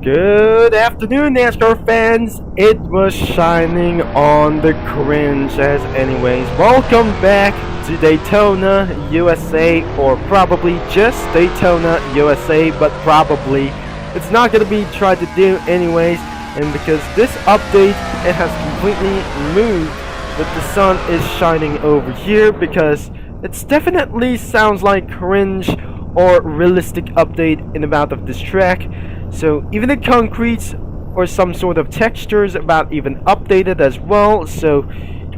Good afternoon, NASCAR fans. It was shining on the cringe as anyways. Welcome back to Daytona, USA, or probably just Daytona, USA, but probably it's not going to be tried to do anyways. And because this update, it has completely moved, but the sun is shining over here because it definitely sounds like cringe or realistic update in about of this track. So even the concretes or some sort of textures about even updated as well. So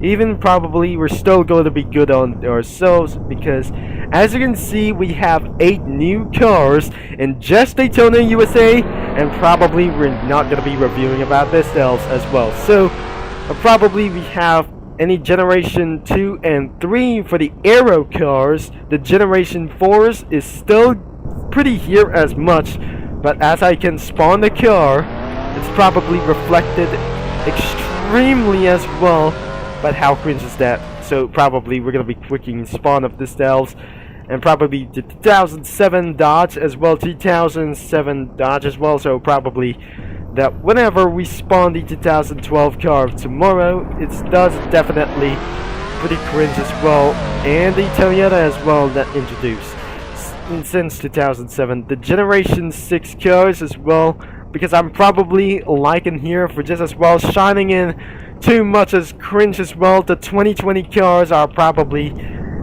even probably we're still going to be good on ourselves because as you can see we have 8 new cars in just Daytona USA, and probably we're not going to be reviewing about this else as well. So probably we have any generation 2 and 3 for the aero cars. The generation 4s is still pretty here as much, but as I can spawn the car, it's probably reflected extremely as well. But how cringe is that? So probably we're gonna be clicking spawn of the styles, and probably the 2007 Dodge as well, 2007 Dodge as well. So probably that whenever we spawn the 2012 car tomorrow, it does definitely pretty cringe as well, and the Toyota as well that introduced since 2007, the generation 6 cars as well, because I'm probably liking here for just as well shining in too much as cringe as well. The 2020 cars are probably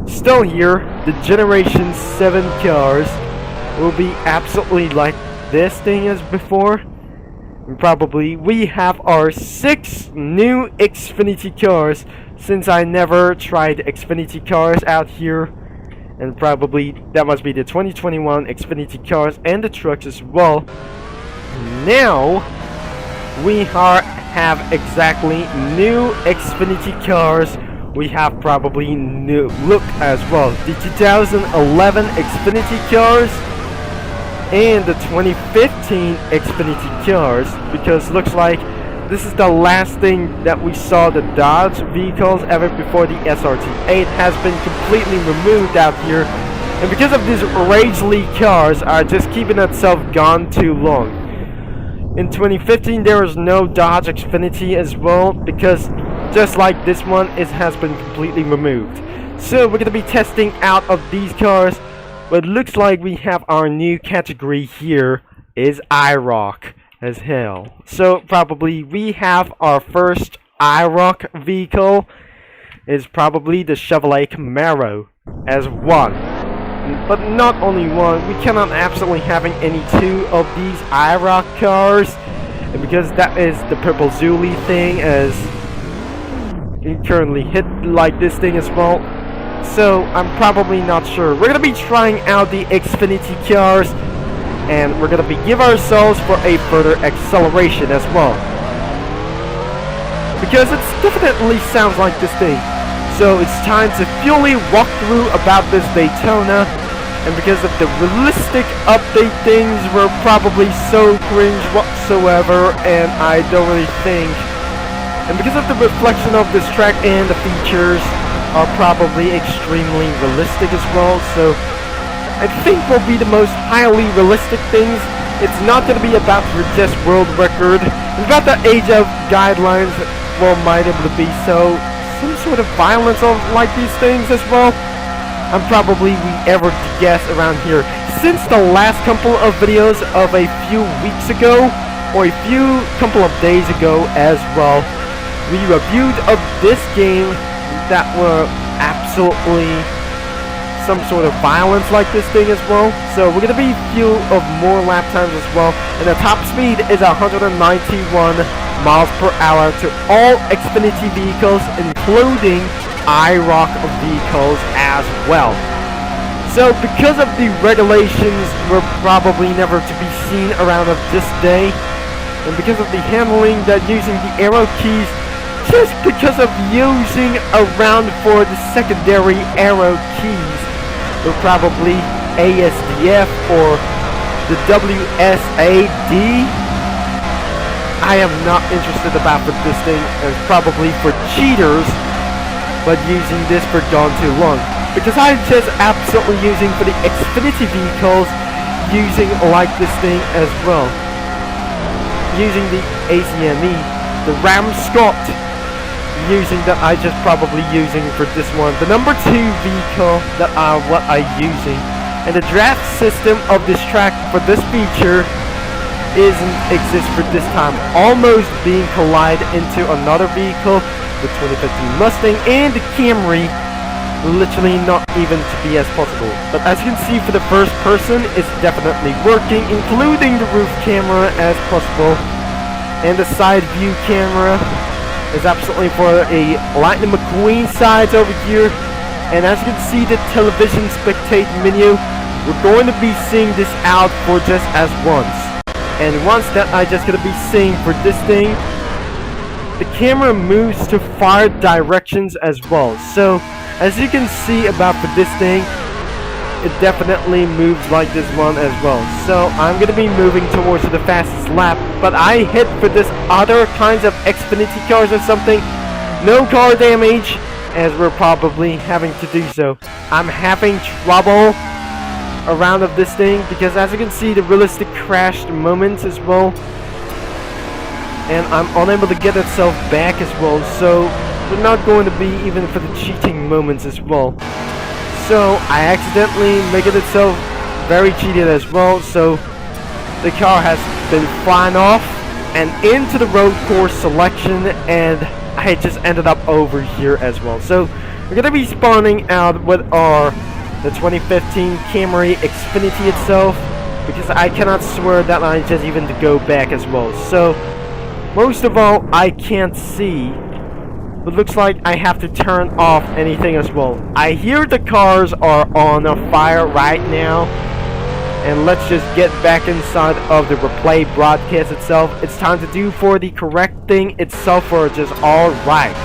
still here. The generation 7 cars will be absolutely like this thing as before. And probably we have our 6 new Xfinity cars, since I never tried Xfinity cars out here. And probably that must be the 2021 Xfinity cars and the trucks as well. Now we have exactly new Xfinity cars. We have probably new look as well. The 2011 Xfinity cars and the 2015 Xfinity cars, because looks like this is the last thing that we saw the Dodge vehicles ever before the SRT8 has been completely removed out here. And because of these Ragely cars are just keeping itself gone too long. In 2015 there was no Dodge Xfinity as well, because just like this one, it has been completely removed. So we're going to be testing out of these cars. But it looks like we have our new category here is IROC as hell. So probably we have our first IROC vehicle is probably the Chevrolet Camaro as one. But not only one, we cannot absolutely having any 2 of these IROC cars, and because that is the purple Zuli thing as it currently hit like this thing as well. So I'm probably not sure. We're gonna be trying out the Xfinity cars, and we're gonna be give ourselves for a further acceleration as well, because it definitely sounds like this thing. So it's time to fully walk through about this Daytona, and because of the realistic update things were probably so cringe whatsoever, and I don't really think, and because of the reflection of this track and the features are probably extremely realistic as well. So I think will be the most highly realistic things. It's not going to be about your just world record. It's about the age of guidelines well might able to be so some sort of violence of like these things as well. I'm probably we ever to guess around here since the last couple of videos of a few weeks ago or a few couple of days ago as well. We reviewed of this game that were absolutely some sort of violence like this thing as well. So we're gonna be few of more lap times as well, and the top speed is 191 miles per hour to all Xfinity vehicles, including IROC vehicles as well. So because of the regulations were probably never to be seen around of this day, and because of the handling that using the arrow keys, just because of using around for the secondary arrow keys, or probably ASDF or the WSAD, I am not interested about with this thing, and probably for cheaters, but using this for gone too long. Because I'm just absolutely using for the Xfinity vehicles, using like this thing as well. using the ACME, the Ram Scott using that I just probably using for this one. The number 2 vehicle that what I using, and the draft system of this track for this feature isn't exist for this time. Almost being collided into another vehicle, the 2015 Mustang and the Camry. Literally not even to be as possible. But as you can see, for the first person, it's definitely working, including the roof camera as possible, and the side view camera is absolutely for a Lightning McQueen sides over here. And as you can see, the television spectate menu, we're going to be seeing this out for just as once. And once that I just gonna be seeing for this thing, the camera moves to fire directions as well. So as you can see about for this thing, it definitely moves like this one as well. So I'm gonna be moving towards the fastest lap, but I hit for this other kinds of Xfinity cars or something. No car damage, as we're probably having to do so. I'm having trouble around of this thing because as you can see, the realistic crashed moments as well, and I'm unable to get itself back as well. So we're not going to be even for the cheating moments as well. So I accidentally make it itself very cheated as well. So the car has been flying off and into the road course selection, and I just ended up over here as well. So we're gonna be spawning out with the 2015 Camry Xfinity itself, because I cannot swear that I just even to go back as well. So most of all, I can't see. It looks like I have to turn off anything as well. I hear the cars are on a fire right now. And let's just get back inside of the replay broadcast itself. It's time to do for the correct thing itself, or just alright.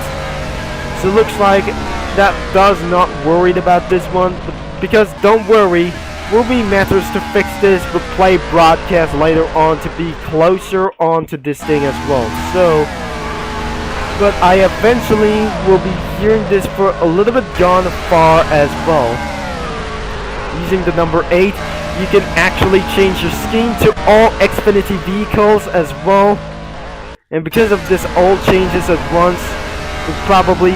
So it looks like that does not worried about this one. Because don't worry, will be methods to fix this replay broadcast later on to be closer on to this thing as well. So but I eventually will be hearing this for a little bit gone far as well. Using the number 8, you can actually change your skin to all Xfinity vehicles as well. And because of this all changes at once, we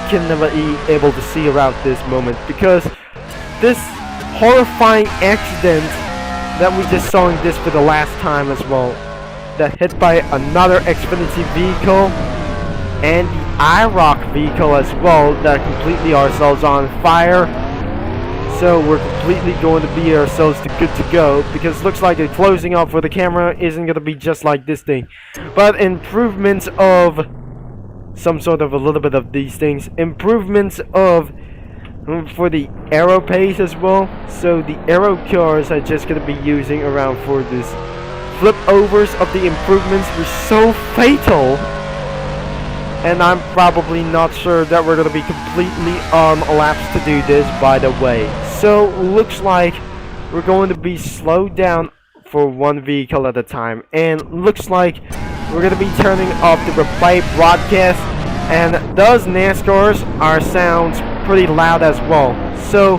can never be able to see around this moment, because this horrifying accident that we just saw in this for the last time as well, that hit by another Xfinity vehicle and the IROC vehicle as well, that completely ourselves on fire. So we're completely going to be ourselves to good to go, because it looks like the closing up for the camera isn't going to be just like this thing, but improvements of some sort of a little bit of these things, improvements of for the aero pace as well. So the aero cars are just going to be using around for this flip overs of the improvements were so fatal. And I'm probably not sure that we're going to be completely elapsed to do this, by the way. So looks like we're going to be slowed down for one vehicle at a time. And looks like we're going to be turning off the replay broadcast. And those NASCARs are sounds pretty loud as well. So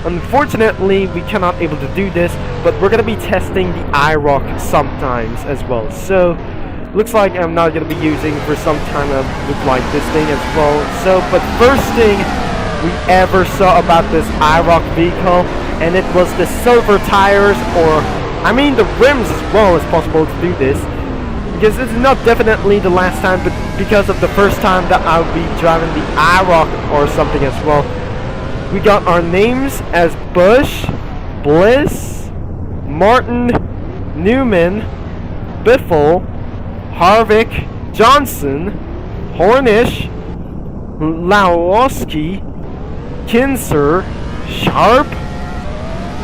unfortunately we cannot able to do this, but we're going to be testing the IROC sometimes as well. So looks like I'm not going to be using for some time look like this thing as well. So but first thing we ever saw about this IROC vehicle, and it was the silver tires, or I mean the rims as well as possible to do this, because it's not definitely the last time, but because of the first time that I'll be driving the IROC or something as well. We got our names as Bush, Bliss, Martin, Newman, Biffle, Harvick, Johnson, Hornish, Lawowski, Kinser, Sharp,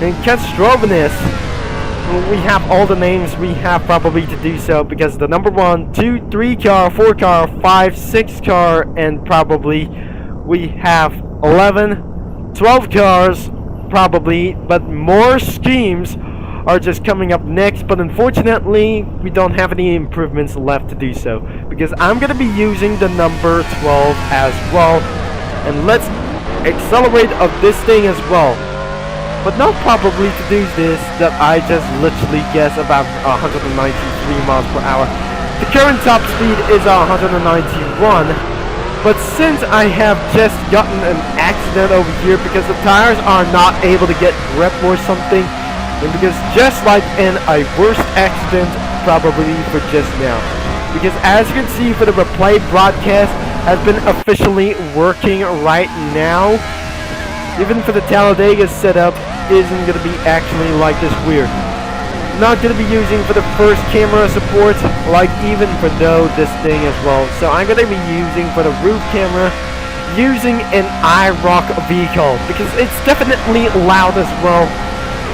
and Kestrovnis. We have all the names we have probably to do so, because the number 1, 2, 3 car, 4 car, 5, 6 car, and probably we have 11, 12 cars probably, but more schemes are just coming up next. But unfortunately we don't have any improvements left to do so, because I'm gonna be using the number 12 as well. And let's accelerate of this thing as well, but not probably to do this that I just literally guess about 193 miles per hour. The current top speed is 191, but since I have just gotten an accident over here because the tires are not able to get grip or something, and because just like in a worst accident probably for just now, because as you can see for the replay broadcast has been officially working right now. Even for the Talladega setup isn't going to be actually like this weird. Not going to be using for the first camera support, like even for this thing as well. So I'm going to be using for the roof camera, using an iRock vehicle, because it's definitely loud as well,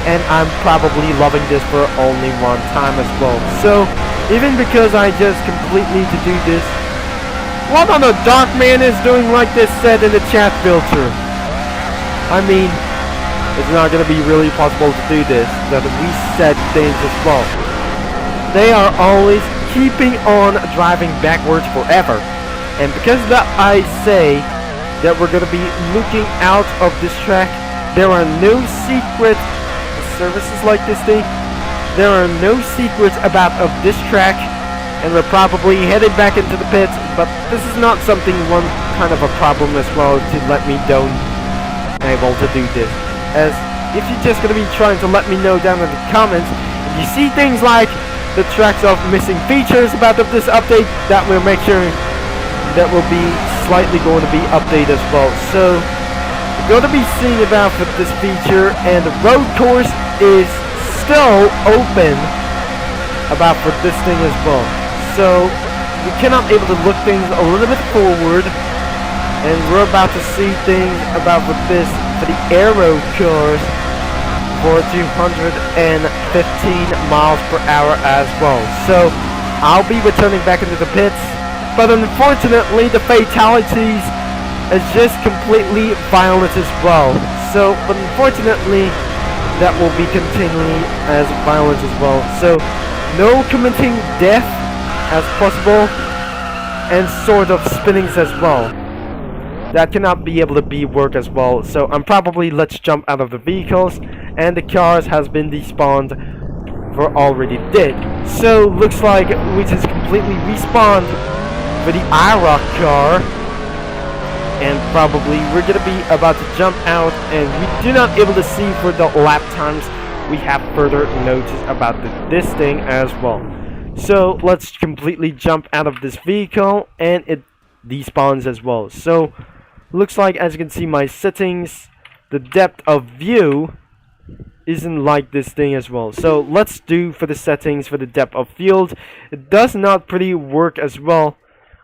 and I'm probably loving this for only one time as well. So even because I just completely to do this, what on the dark man is doing like this said in the chat filter? I mean, it's not going to be really possible to do this, that we set things as well. They are always keeping on driving backwards forever. And because that I say that we're going to be looking out of this track, there are no secret services like this thing. There are no secrets about of this track, and we're probably headed back into the pits, but this is not something one kind of a problem as well to let me don't able to do this. As if you're just going to be trying to let me know down in the comments if you see things like the tracks of missing features about this update, that will make sure that will be slightly going to be updated as well. So we're going to be seeing about for this feature, and the road course is still open about for this thing as well. So we cannot able to look things a little bit forward. And we're about to see things about with this for the aero cars for 215 miles per hour as well. So I'll be returning back into the pits, but unfortunately the fatalities is just completely violent as well. So but unfortunately that will be continuing as violence as well. So no committing death as possible, and sort of spinnings as well. That cannot be able to be work as well. So I'm probably let's jump out of the vehicles, and the cars has been despawned for already did. So looks like we just completely respawned for the iRock car, and probably we're gonna be about to jump out, and we do not able to see for the lap times. We have further notice about this thing as well. So let's completely jump out of this vehicle, and it despawns as well. So looks like, as you can see my settings, the depth of view isn't like this thing as well. So let's do for the settings for the depth of field. It does not pretty work as well.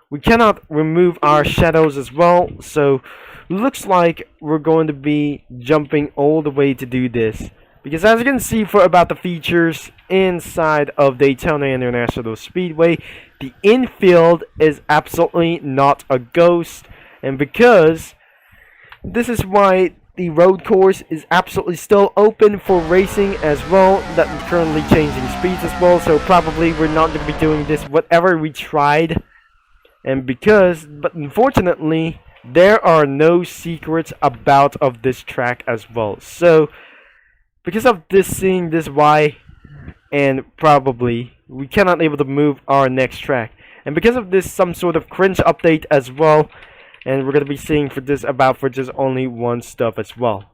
We cannot remove our shadows as well. So looks like we're going to be jumping all the way to do this. Because as you can see for about the features inside of Daytona International Speedway, the infield is absolutely not a ghost. And because this is why the road course is absolutely still open for racing as well, that we're currently changing speeds as well. So probably we're not going to be doing this whatever we tried. And because, but unfortunately, there are no secrets about of this track as well. So because of this seeing this why, and probably we cannot able to move our next track, and because of this some sort of cringe update as well, and we're gonna be seeing for this about for just only one stuff as well.